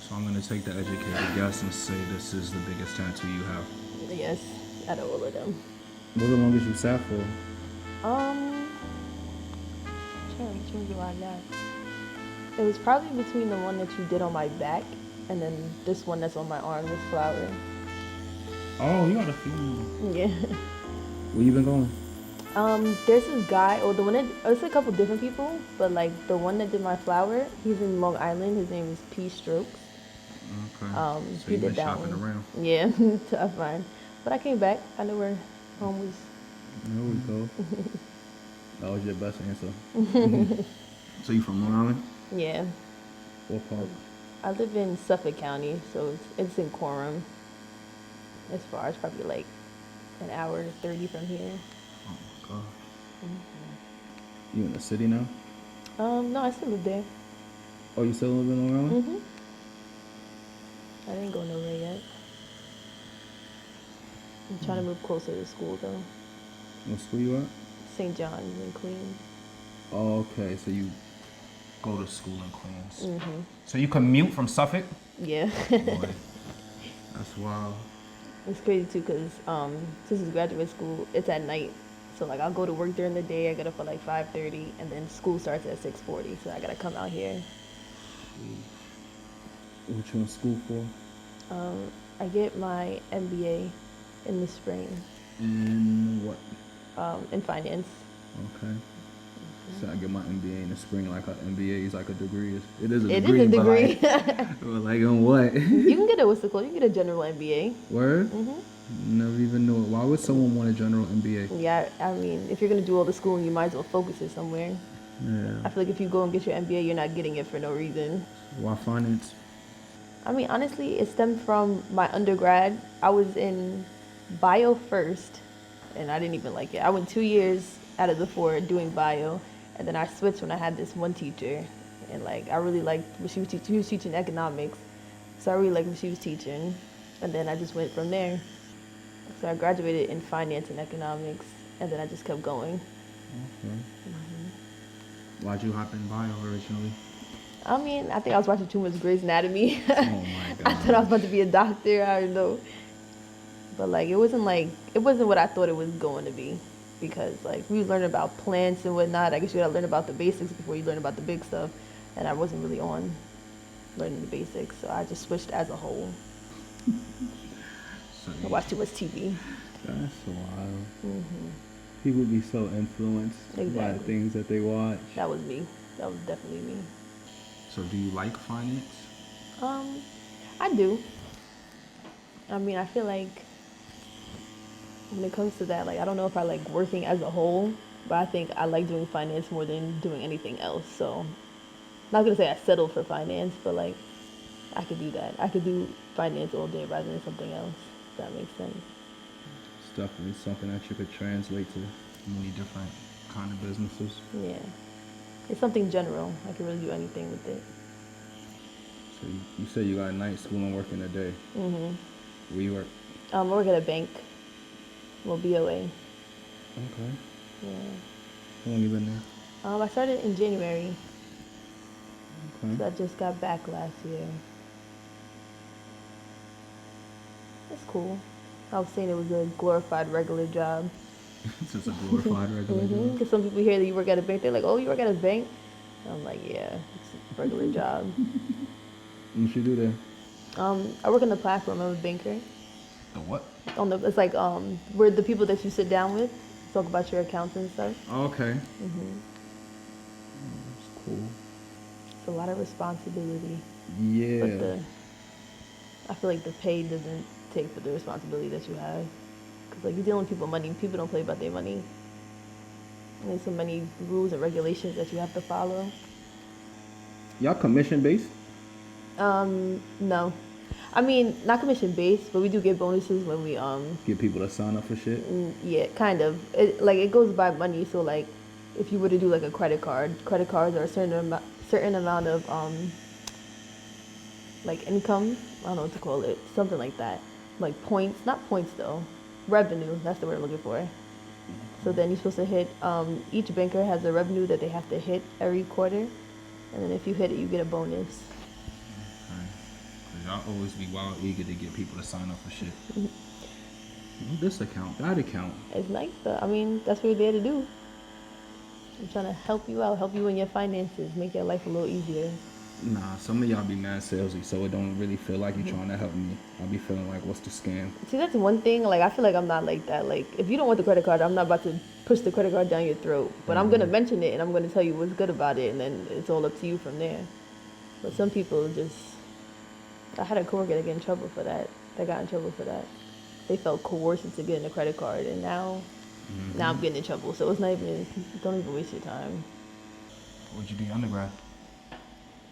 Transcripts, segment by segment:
So I'm gonna take the educated guess and say this is the biggest tattoo you have. Yes, out of all of them. What's the longest you sat for? I'm trying to remember what I got. It was probably between the one that you did on my back and then this one that's on my arm, this flower. Oh, you got a few. Yeah. Where you been going? There's this guy, or the one that, it's a couple different people, but like the one that did my flower, he's in Long Island. His name is P Strokes. Okay. So He you've been did that shopping one. around. Yeah, tough fine. But I came back. I knew where home was. There we go. That was your best answer. So you from Long Island? Yeah. What part? I live in Suffolk County, so it's in Quorum. As far as probably like an hour 30 from here. Oh my god. You in the city now? No, I still live there. Oh, you still live in Long Island? I didn't go nowhere yet. I'm trying to move closer to school though. What school you at? St. John's in Queens. Oh, okay. So you go to school in Queens. So you commute from Suffolk? Yeah. Boy, that's wild. It's crazy too because since it's graduate school, it's at night. So like I'll go to work during the day. I get up at like 5:30, and then school starts at 6:40. So I gotta come out here. What you in school for? I get my MBA in the spring In what? in finance. Okay. So I get my MBA in the spring. Like an MBA is like a degree. It is a It degree. is a degree. But like in what? You can get a what's it called? You can get a general MBA. Word? Never even knew it. Why would someone want a general MBA? Yeah, I mean, if you're gonna do all the schooling, you might as well focus it somewhere. Yeah. I feel like if you go and get your MBA, you're not getting it for no reason. Why finance? I mean, honestly, it stemmed from my undergrad. I was in bio first, and I didn't even like it. I went 2 years out of the 4 doing bio, and then I switched when I had this one teacher, and like I really liked what she was teaching. She was teaching economics, so I really liked what she was teaching, and then I just went from there. So I graduated in finance and economics, and then I just kept going. Okay. Why'd you hop in bio originally? I mean, I think I was watching too much Grey's Anatomy. Oh my god. I thought I was about to be a doctor. I don't know. But like it wasn't what I thought it was going to be, because like we was learning about plants and whatnot. I guess you gotta learn about the basics before you learn about the big stuff, and I wasn't really on learning the basics, so I just switched as a whole. So I watched too much TV. that's wild. People be so influenced by the Exactly. things that they watch. That was me. That was definitely me. So do you like finance? I do. I mean, I feel like when it comes to that, like I don't know if I like working as a whole, but I think I like doing finance more than doing anything else. So, not gonna say I settled for finance, but like I could do that. I could do finance all day rather than something else. If that makes sense. It's definitely something that you could translate to many different kind of businesses. Yeah, it's something general. I can really do anything with it. So you said you got night school and work in the day. Where you work? I work at a bank. Well, BOA. Okay. Yeah. How long you been there? I started in January, Okay. so I just got back last year. It's cool. I was saying it was a glorified regular job. It's just a glorified regular job. Because some people hear that you work at a bank, they're like, "Oh, you work at a bank?" And I'm like, "Yeah, it's a regular job." What you do there? I work on the platform. I'm a banker. The what? It's like where the people that you sit down with talk about your accounts and stuff. Oh, okay. That's cool. It's a lot of responsibility. Yeah. But I feel like the pay doesn't take for the responsibility that you have. Because like you're dealing with people money. People don't play about their money. And there's so many rules and regulations that you have to follow. Y'all commission based? No. I mean, not commission based, but we do get bonuses when we Get people to sign up for shit? yeah, kind of. It goes by money. So like, if you were to do like a credit cards are a certain amount of like income. I don't know what to call it. Something like that. Like points, not points though. Revenue. That's the word I'm looking for. So then you're supposed to hit. Each banker has a revenue that they have to hit every quarter, and then if you hit it, you get a bonus. Okay. y'all always be wild eager to get people to sign up for shit. This account, that account. It's nice though. I mean, that's what we're there to do. I'm trying to help you out, help you in your finances, make your life a little easier. Nah, some of y'all be mad salesy, so it don't really feel like you trying to help me. I be feeling like, what's the scam? See, that's one thing. Like, I feel like I'm not like that. Like, if you don't want the credit card, I'm not about to push the credit card down your throat. But I'm gonna mention it and I'm gonna tell you what's good about it, and then it's all up to you from there. But some people just, I had a coworker that got in trouble for that. They felt coerced into getting a credit card, and now I'm getting in trouble. So it's not even. Don't even waste your time. What'd you do in undergrad?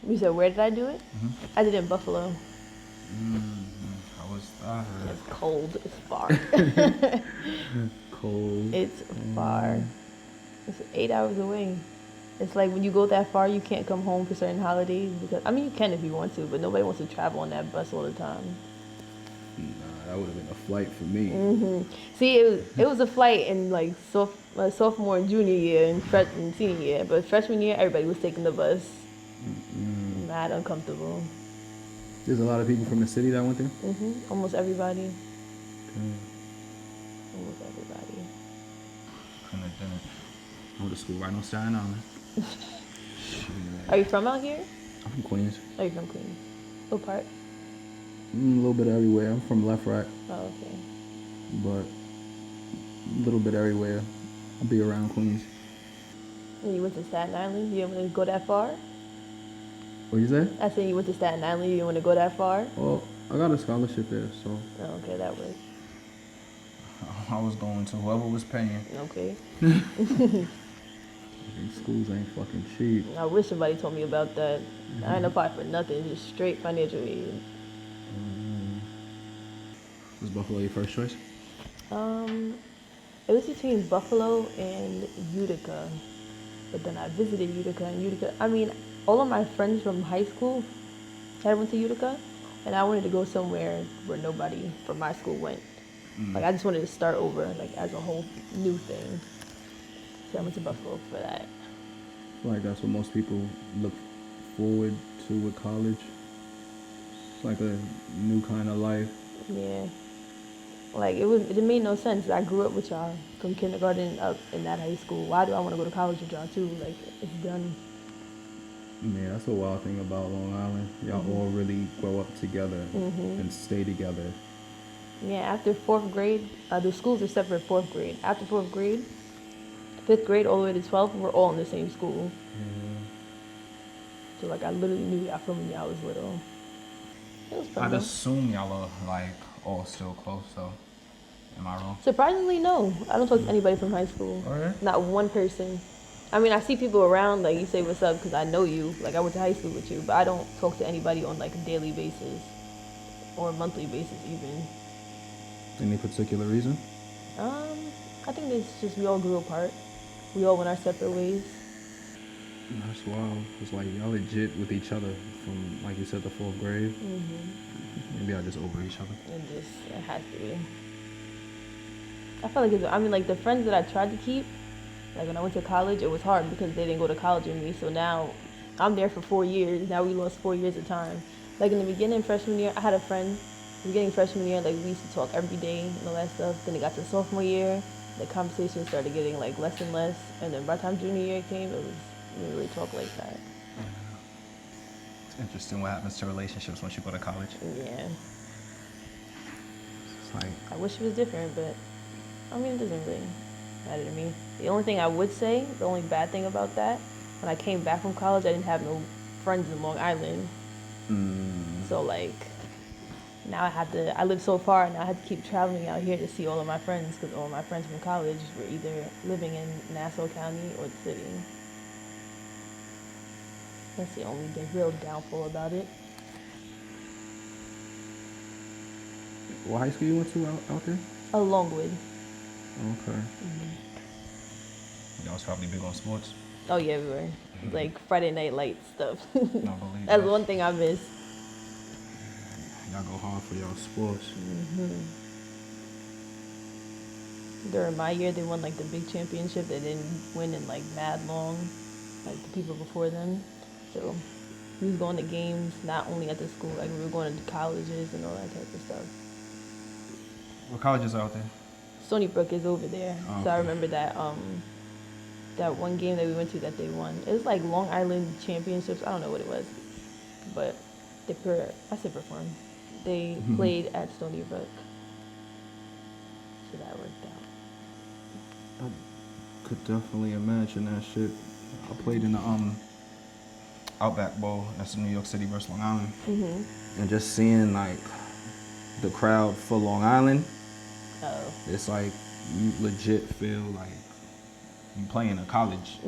You said, where did I do it? I did it in Buffalo. How was that? It's cold. It's far. Cold. It's far. It's 8 hours away. It's like when you go that far, you can't come home for certain holidays. Because I mean, you can if you want to, but nobody wants to travel on that bus all the time. Nah, that would have been a flight for me. See, it was a flight in like sophomore and junior year and senior year, but freshman year, everybody was taking the bus. Mad uncomfortable. There's a lot of people from the city that went there? Almost everybody. Damn. Almost everybody. Couldn't have done it. I went to school right on Staten Island. Are you from out here? I'm from Queens. Oh, you're from Queens. What part? A little bit everywhere. I'm from left, right. Oh, okay. But a little bit everywhere. I'll be around Queens. And you went to Staten Island? You didn't want to go that far? What you say? I said you went to Staten Island. You didn't want to go that far? Well, I got a scholarship there, so. Oh, okay, that works. I was going to whoever was paying. Okay. These schools ain't fucking cheap. I wish somebody told me about that. I ain't apply for nothing, just straight financial aid. Was Buffalo your first choice? It was between Buffalo and Utica, but then I visited Utica. I mean, all of my friends from high school had went to Utica, and I wanted to go somewhere where nobody from my school went. Like, I just wanted to start over, like, as a whole new thing. So I went to Buffalo for that. I feel like that's what most people look forward to with college. It's like a new kind of life. Yeah. Like, it made no sense. I grew up with y'all from kindergarten up in that high school. Why do I want to go to college with y'all, too? Like, it's done. Yeah, that's a wild thing about Long Island. Y'all all really grow up together and stay together. Yeah, after 4th grade, the schools are separate 4th grade. After 4th grade, 5th grade all the way to 12th, we're all in the same school. So, like, I literally knew y'all from when y'all was little. It was fun, I'd though. assume y'all are, like, all still close, so. Am I wrong? Surprisingly, no. I don't talk to anybody from high school. Alright. Not one person. I mean, I see people around, like, you say what's up because I know you. Like, I went to high school with you, but I don't talk to anybody on, like, a daily basis or a monthly basis, even. Any particular reason? I think it's just we all grew apart. We all went our separate ways. That's wild. It's like y'all legit with each other from, like you said, the 4th grade. Maybe y'all just over each other. It has to be. I feel like like, the friends that I tried to keep, like, when I went to college, it was hard because they didn't go to college with me. So now I'm there for 4 years. Now we lost 4 years of time. Like, in the beginning, freshman year, I had a friend. Beginning freshman year, like, we used to talk every day and all that stuff. Then it got to sophomore year, the conversation started getting, like, less and less. And then by the time junior year came, we didn't really talk like that. It's interesting what happens to relationships once you go to college. Yeah. It's like, I wish it was different, but I mean, it doesn't really matter to me. The only thing I would say, the only bad thing about that, when I came back from college, I didn't have no friends in Long Island. So, like, now I live so far, and I had to keep traveling out here to see all of my friends, because all of my friends from college were either living in Nassau County or the city. That's the only real downfall about it. what high school you went to out there? Longwood. Okay. Y'all was probably big on sports. Oh, yeah, we were. Like, Friday Night Lights stuff. I believe That's that. one thing I miss. Y'all go hard for y'all sports. During my year, they won, like, the big championship. They didn't win in, like, mad long, like the people before them. So We was going to games, not only at the school, like we were going to colleges and all that type of stuff. What colleges are out there? Stony Brook is over there. Oh, So I okay. remember that one game that we went to that they won. It was like Long Island Championships. I don't know what it was, but I said performed. They played at Stony Brook, so that worked out. I could definitely imagine that shit. I played in the Outback Bowl. That's in New York City versus Long Island. And just seeing like the crowd for Long Island, Oh. it's like you legit feel like you playing a college.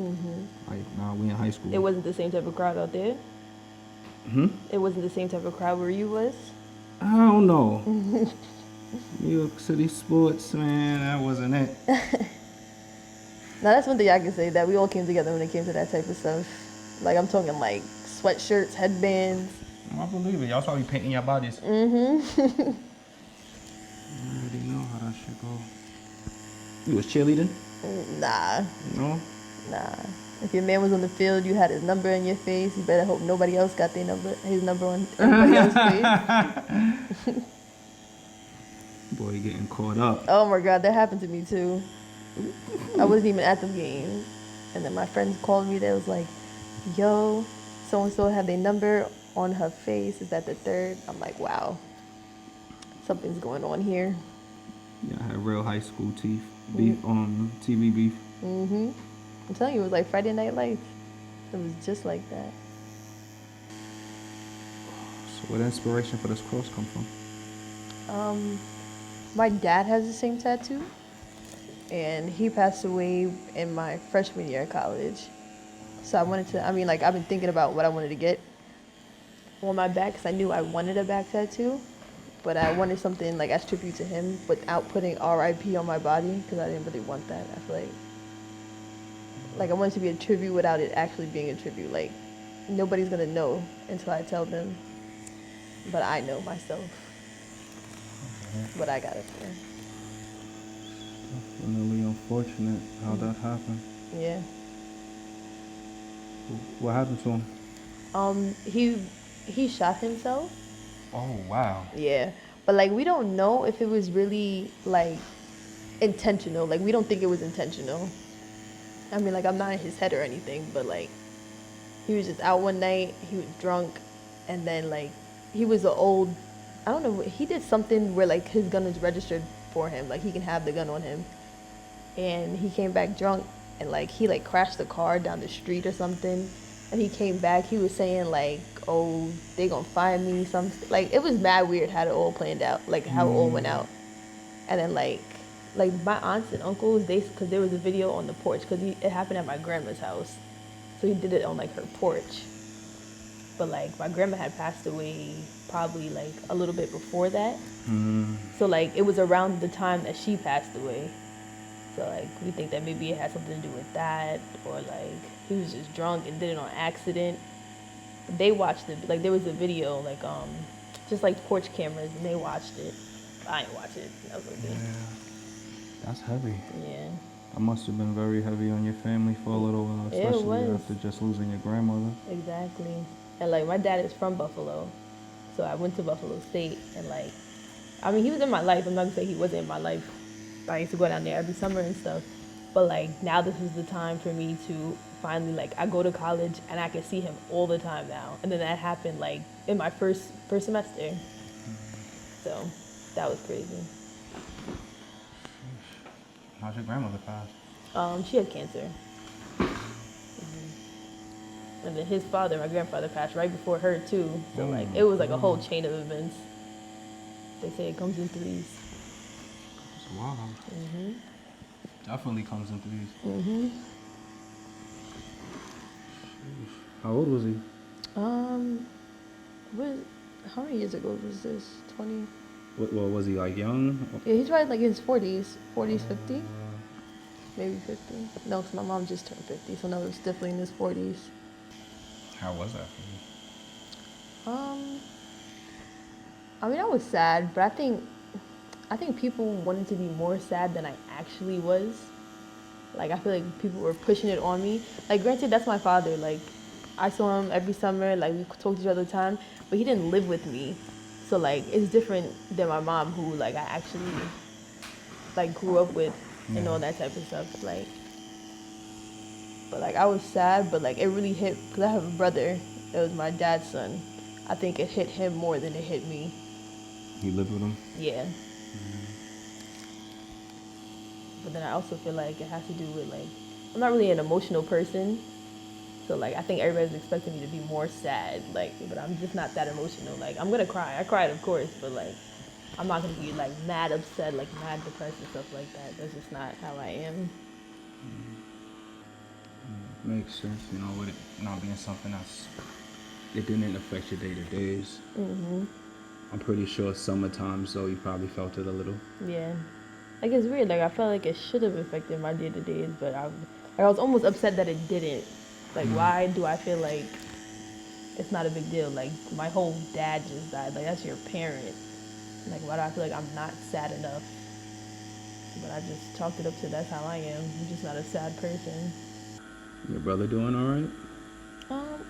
Like, nah, we in high school. It wasn't the same type of crowd out there. It wasn't the same type of crowd where you was. I don't know. New York City sports, man, that wasn't it. Now that's one thing I can say, that we all came together when it came to that type of stuff. Like I'm talking like sweatshirts, headbands. I believe it. Y'all probably painting your bodies. I already know how that shit go. You was cheerleading? Nah. No? Nah. If your man was on the field, you had his number in your face. You better hope nobody else got his number on everybody else's face. Boy, you getting caught up. Oh my God, that happened to me too. I wasn't even at the game. And then my friends called me. They was like, yo, so-and-so had their number on her face. Is that the third? I'm like, wow. Something's going on here. Yeah, I had real high school teeth. Beef, TV beef. I'm telling you, it was like Friday Night Lights. It was just like that. So where the inspiration for this cross come from? My dad has the same tattoo. And he passed away in my freshman year of college. So I've been thinking about what I wanted to get on my back because I knew I wanted a back tattoo. But I wanted something like as tribute to him without putting RIP on my body because I didn't really want that. I feel like I wanted to be a tribute without it actually being a tribute. Like nobody's gonna know until I tell them. But I know myself. What I got up there. Definitely unfortunate how that happened. Yeah. What happened to him? He shot himself. Oh, wow. Yeah. But like we don't know if it was really like intentional. Like we don't think it was intentional. I mean, like I'm not in his head or anything, but like he was just out one night, he was drunk, and then like he was I don't know, he did something where like his gun is registered for him, like he can have the gun on him. And he came back drunk and like he like crashed the car down the street or something. And he came back, he was saying like, oh, they gonna find me, like it was mad weird how it all planned out, like how it all went out. And then like my aunts and uncles, because there was a video on the porch, because it happened at my grandma's house. So he did it on like her porch. But like my grandma had passed away probably like a little bit before that. So like it was around the time that she passed away. So like we think that maybe it had something to do with that, or like he was just drunk and did it on accident. They watched it, like there was a video, like just like porch cameras, and they watched it. I ain't watch it. That was okay. Yeah. That's heavy. Yeah. That must have been very heavy on your family for a little while, especially after just losing your grandmother. Exactly. And like my dad is from Buffalo, so I went to Buffalo State, and like, I mean, he was in my life. I'm not gonna say he wasn't in my life. I used to go down there every summer and stuff. But like now this is the time for me to finally, like, I go to college and I can see him all the time now. And then that happened like in my first semester. So that was crazy. How's your grandmother pass? She had cancer. And then his father, my grandfather, passed right before her too. So like it was like a whole chain of events. They say it comes in threes. It's wild. Definitely comes in threes. How old was he? How many years ago was this? 20? Well, was he like young? Yeah, he's probably like in his 40s, 50, maybe 50. No, because my mom just turned 50, so no, it was definitely in his 40s. How was that for you? I mean, I was sad, but I think people wanted to be more sad than I actually was. Like, I feel like people were pushing it on me. Like, granted, that's my father. Like, I saw him every summer, like we talked to each other all the time, but he didn't live with me. So like it's different than my mom who like I actually like grew up with and all that type of stuff. Like, but like I was sad, but like it really hit because I have a brother. It was my dad's son. I think it hit him more than it hit me. You live with him? Yeah. But then I also feel like it has to do with like I'm not really an emotional person. So like I think everybody's expecting me to be more sad, like, but I'm just not that emotional. Like I'm gonna cry. I cried, of course, but like I'm not gonna be like mad upset, like mad depressed and stuff like that. That's just not how I am. Makes sense, you know, with it not being something it didn't affect your day to days. I'm pretty sure summertime, so you probably felt it a little. Yeah. Like it's weird. Like I felt like it should have affected my day to days, but I was almost upset that it didn't. Like why do I feel like it's not a big deal? Like my whole dad just died. Like that's your parent. Like why do I feel like I'm not sad enough? But I just chalked it up to that's how I am. I'm just not a sad person. Your brother doing all right?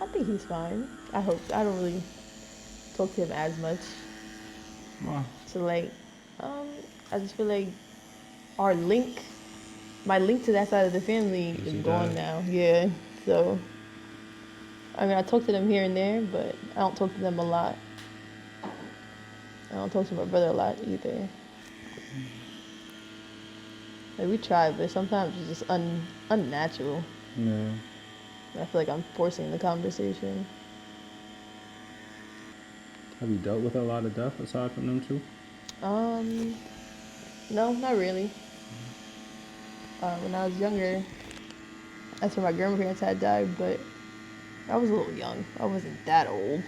I think he's fine. I hope. I don't really talk to him as much. Wow. So like, I just feel like our link, my link to that side of the family is gone now. Yeah. So, I mean, I talk to them here and there, but I don't talk to them a lot. I don't talk to my brother a lot either. Like we try, but sometimes it's just unnatural. Yeah. I feel like I'm forcing the conversation. Have you dealt with a lot of death aside from them two? No, not really. When I was younger, that's when my grandparents had died, but I was a little young. I wasn't that old.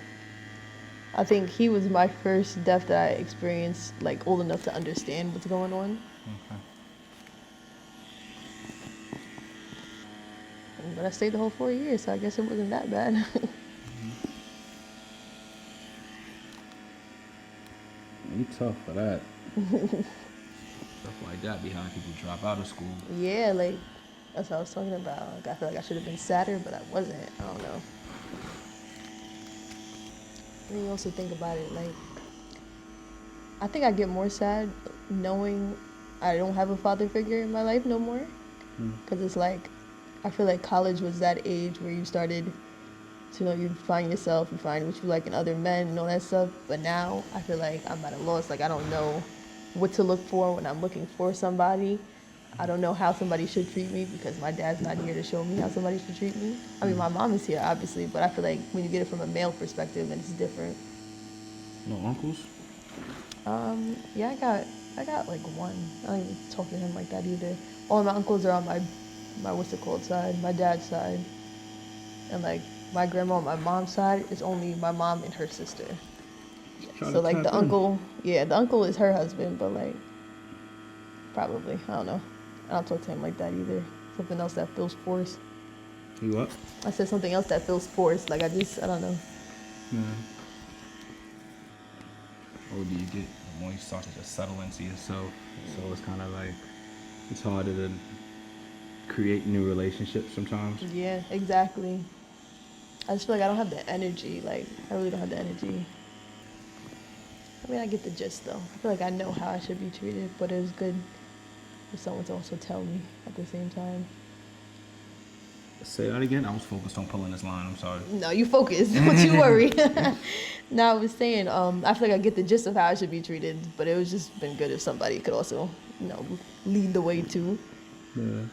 I think he was my first death that I experienced, like old enough to understand what's going on. Okay. But I stayed the whole 4 years, so I guess it wasn't that bad. You tough for that. Stuff like that behind people drop out of school. Yeah, like that's what I was talking about. Like I feel like I should have been sadder, but I wasn't. I don't know. And you also think about it, like I think I get more sad knowing I don't have a father figure in my life no more. Because it's like I feel like college was that age where you started to, you know, you find yourself, you find what you like in other men and all that stuff. But now I feel like I'm at a loss. Like I don't know what to look for when I'm looking for somebody. I don't know how somebody should treat me because my dad's not here to show me how somebody should treat me. I mean, my mom is here, obviously, but I feel like when you get it from a male perspective, then it's different. No uncles? Yeah, I got like one. I don't even talk to him like that either. All my uncles are on my what's it called side, my dad's side, and like my grandma on my mom's side is only my mom and her sister. So like the uncle, yeah, the uncle is her husband, but like probably I don't know. I don't talk to him like that either. Something else that feels forced. You what? I said something else that feels forced. Like I don't know. Yeah. Or do you get the more you start to just settle into yourself? So it's kind of like it's harder to create new relationships sometimes. Yeah, exactly. I just feel like I don't have the energy. Like I really don't have the energy. I mean, I get the gist though. I feel like I know how I should be treated, but it was good for someone to also tell me at the same time. Say that again. I was focused on pulling this line. I'm sorry. No, you focus. Don't you worry. No, I was saying, I feel like I get the gist of how I should be treated, but it was just been good if somebody could also, you know, lead the way too. Yeah.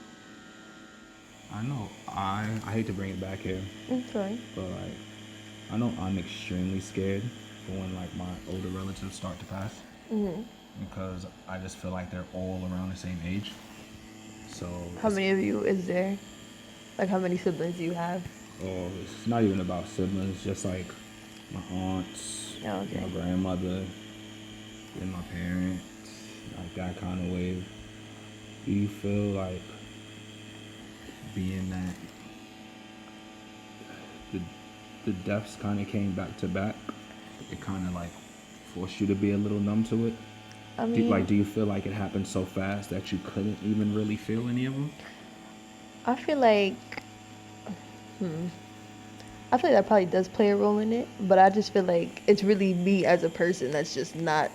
I know. I hate to bring it back here, Okay. but like, I know I'm extremely scared for when like my older relatives start to pass, because I just feel like they're all around the same age. So How many of you is there? Like, how many siblings do you have? Oh, it's not even about siblings. Just like my aunts, Oh, okay. my grandmother, and my parents, like that kind of way. Do you feel like being that the deaths kind of came back to back, it kind of like forced you to be a little numb to it? I mean, Do you feel like it happened so fast that you couldn't even really feel any of them? I feel like, I feel like that probably does play a role in it, but I just feel like it's really me as a person that's just not,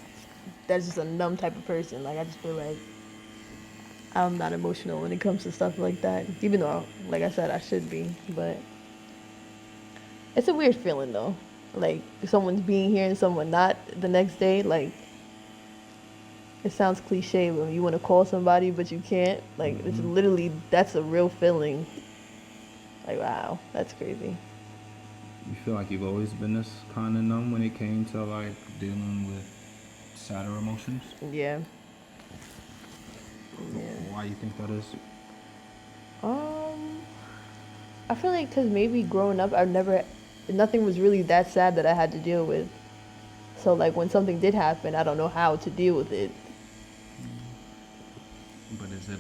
that's just a numb type of person. Like, I just feel like I'm not emotional when it comes to stuff like that, even though, like I said, I should be. But it's a weird feeling though. Like, if someone's being here and someone not the next day, like, it sounds cliche, but you want to call somebody but you can't. Like, it's literally, that's a real feeling. Like, wow, that's crazy. You feel like you've always been this kind of numb when it came to like dealing with sadder emotions? Yeah. Yeah. Why you think that is? Um, I feel like because maybe growing up, nothing was really that sad that I had to deal with. So like when something did happen, I don't know how to deal with it. But is it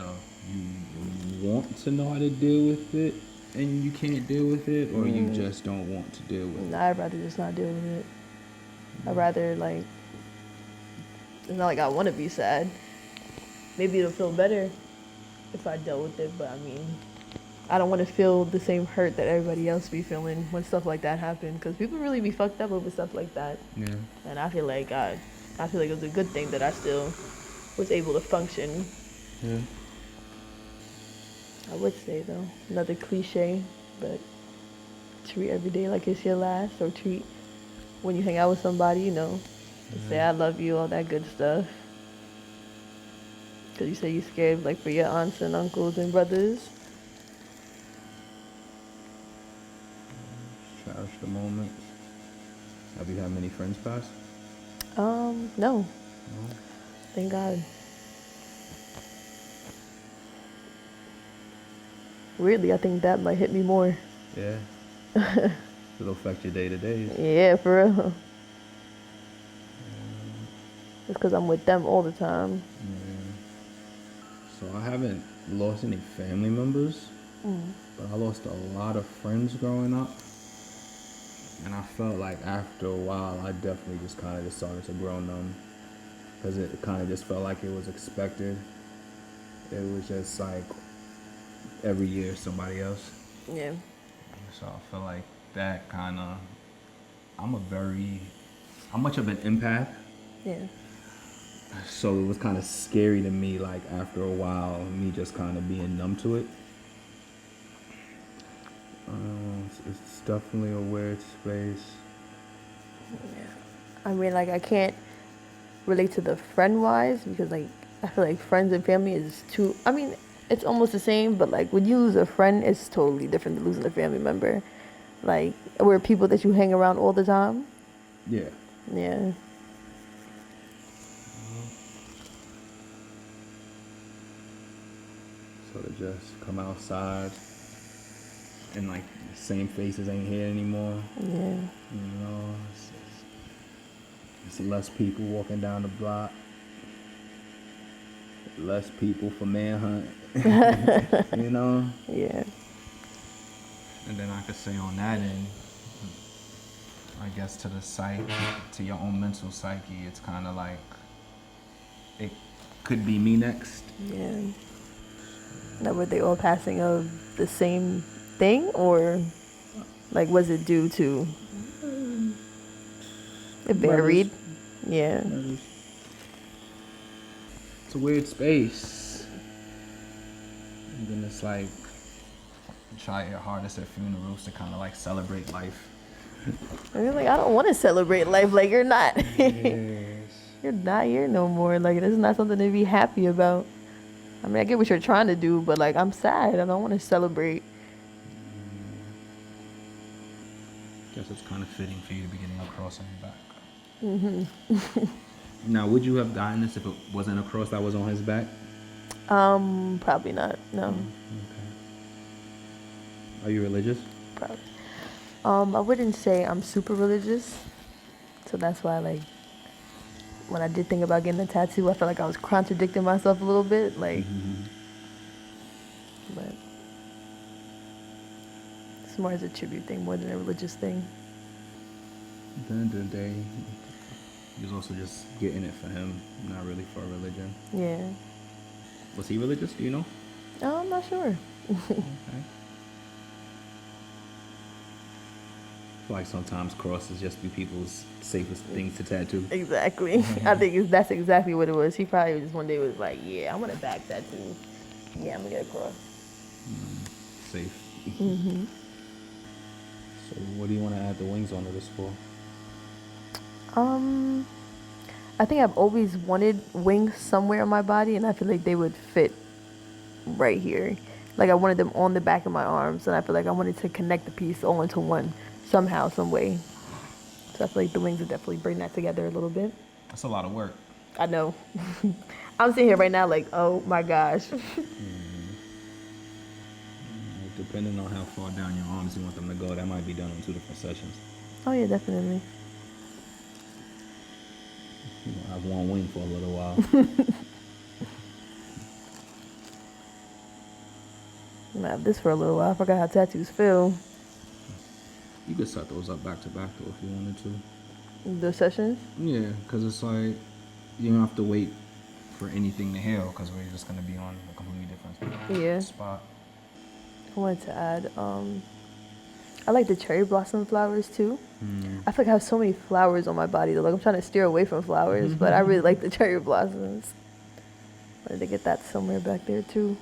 you want to know how to deal with it and you can't deal with it, or you just don't want to deal with it? I'd rather just not deal with it. I'd rather like, it's not like I want to be sad. Maybe it'll feel better if I dealt with it, but I mean, I don't want to feel the same hurt that everybody else be feeling when stuff like that happens, because people really be fucked up over stuff like that. Yeah. And I feel like it was a good thing that I still was able to function. Yeah. I would say though, another cliche, but treat every day like it's your last, or treat when you hang out with somebody, you know, say I love you, all that good stuff. Because you say you're scared, like, for your aunts and uncles and brothers. Cherish the moment. Have you had many friends pass? No. No. Thank God. Weirdly, I think that might hit me more. Yeah. It'll affect your day to day. Yeah, for real. It's because I'm with them all the time. Yeah. So I haven't lost any family members, but I lost a lot of friends growing up. And I felt like after a while, I definitely just kind of just started to grow numb. Because it kind of just felt like it was expected. It was just like every year somebody else. Yeah. So I feel like that kind of, I'm much of an empath. Yeah. So it was kind of scary to me, like after a while, me just kind of being numb to it. It's definitely a weird space. Yeah. I mean, like, I can't relate to the friend-wise, because, like, I feel like friends and family is too, I mean, it's almost the same, but, like, when you lose a friend, it's totally different than losing a family member. Like, we're people that you hang around all the time. Yeah. Yeah. So to just come outside and like the same faces ain't here anymore. Yeah. You know, it's less people walking down the block. Less people for manhunt. You know? Yeah. And then I could say on that end, I guess to the psyche, to your own mental psyche, it's kind of like, it could be me next. Yeah. Now, were they all passing of the same thing, or like was it due to it varied? Yeah. It's a weird space. And then it's like, try your hardest at funerals to kind of like celebrate life. I mean, like, I don't want to celebrate life. Like, you're not. Yes. You're not here no more. Like, this is not something to be happy about. I mean, I get what you're trying to do, but like, I'm sad. I don't want to celebrate. Guess it's kind of fitting for you to be getting a cross on your back. Now, would you have gotten this if it wasn't a cross that was on his back? Probably not. No. Okay. Are you religious? Probably. I wouldn't say I'm super religious, so that's why, like, when I did think about getting a tattoo, I felt like I was contradicting myself a little bit, like, but it's more as a tribute thing more than a religious thing. At the end of the day, he was also just getting it for him, not really for religion. Yeah. Was he religious? Do you know? Oh, I'm not sure. Okay. feel like sometimes crosses just be people's safest things to tattoo. Exactly. I think that's exactly what it was. He probably just one day was like, yeah, I want a back tattoo. Yeah, I'm gonna get a cross. Safe. So what do you want to add the wings onto this for? I think I've always wanted wings somewhere on my body, and I feel like they would fit right here. Like I wanted them on the back of my arms, and I feel like I wanted to connect the piece all into one somehow, some way. So I feel like the wings would definitely bring that together a little bit. That's a lot of work. I know. I'm sitting here right now like, oh my gosh. Depending on how far down your arms you want them to go, that might be done in 2 different sessions. Oh yeah, definitely. You know, I have one wing for a little while. I'm gonna have this for a little while. I forgot how tattoos feel. You could set those up back to back though if you wanted to. The sessions? Yeah, because it's like you don't have to wait for anything to heal because we're just gonna be on a completely different spot. I wanted to add, I like the cherry blossom flowers too. I feel like I have so many flowers on my body though. Like I'm trying to steer away from flowers, but I really like the cherry blossoms. Wanted to get that somewhere back there too.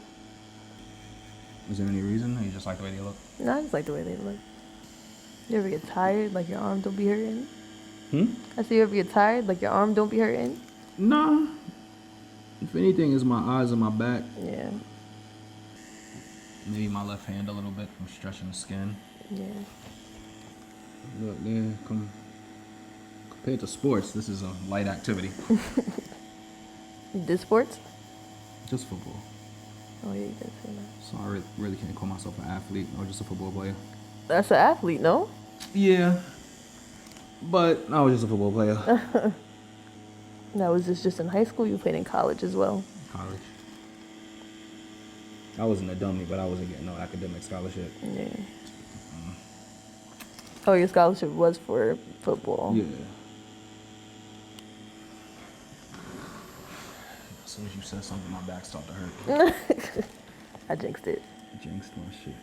Is there any reason? Or you just like the way they look? No, I just like the way they look. You ever get tired, like your arm don't be hurting? I say you ever get tired, like your arm don't be hurting? Nah. If anything, it's my eyes and my back. Yeah. Maybe my left hand a little bit from stretching the skin. Yeah. Look, yeah, compared to sports, this is a light activity. You did sports? Just football. Oh yeah, you did say that. So I really can't call myself an athlete or just a football player. That's an athlete, no? Yeah. But I was just a football player. Now, was this just in high school? You played in college as well? College. I wasn't a dummy, but I wasn't getting no academic scholarship. Yeah. Oh, your scholarship was for football? Yeah. As soon as you said something, my back started to hurt. I jinxed it. Jinxed my shit.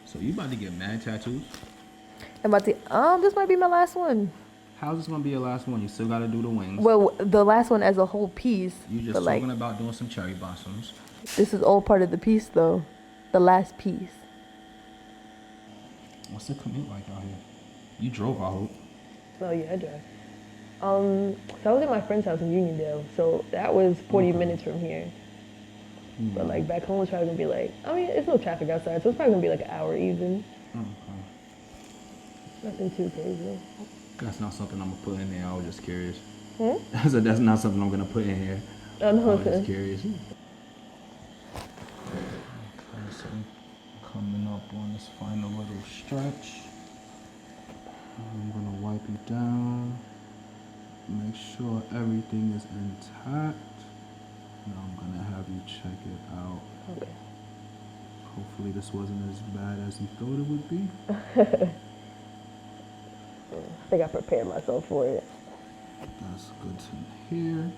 So you about to get mad tattoos? I'm about to, this might be my last one. How's this gonna be your last one? You still gotta do the wings. Well, the last one as a whole piece. You just talking about doing some cherry blossoms. This is all part of the piece, though. The last piece. What's the commute like out here? You drove, I hope. Oh yeah, I drive. So I was at my friend's house in Uniondale, so that was 40 minutes from here. But like back home, it's probably gonna be like, I mean, it's no traffic outside, so it's probably gonna be like an hour even. Okay. Nothing too crazy. That's not something I'm gonna put in there. I was just curious. Hmm? So that's not something I'm gonna put in here. Oh no, I was just curious. Okay, so coming up on this final little stretch. I'm gonna wipe you down. Make sure everything is intact. Now I'm gonna have you check it out. Okay. Hopefully this wasn't as bad as you thought it would be. I think I prepared myself for it. That's good to hear.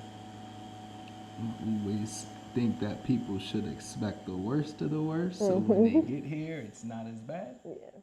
I always think that people should expect the worst of the worst, so when they get here, it's not as bad. Yeah.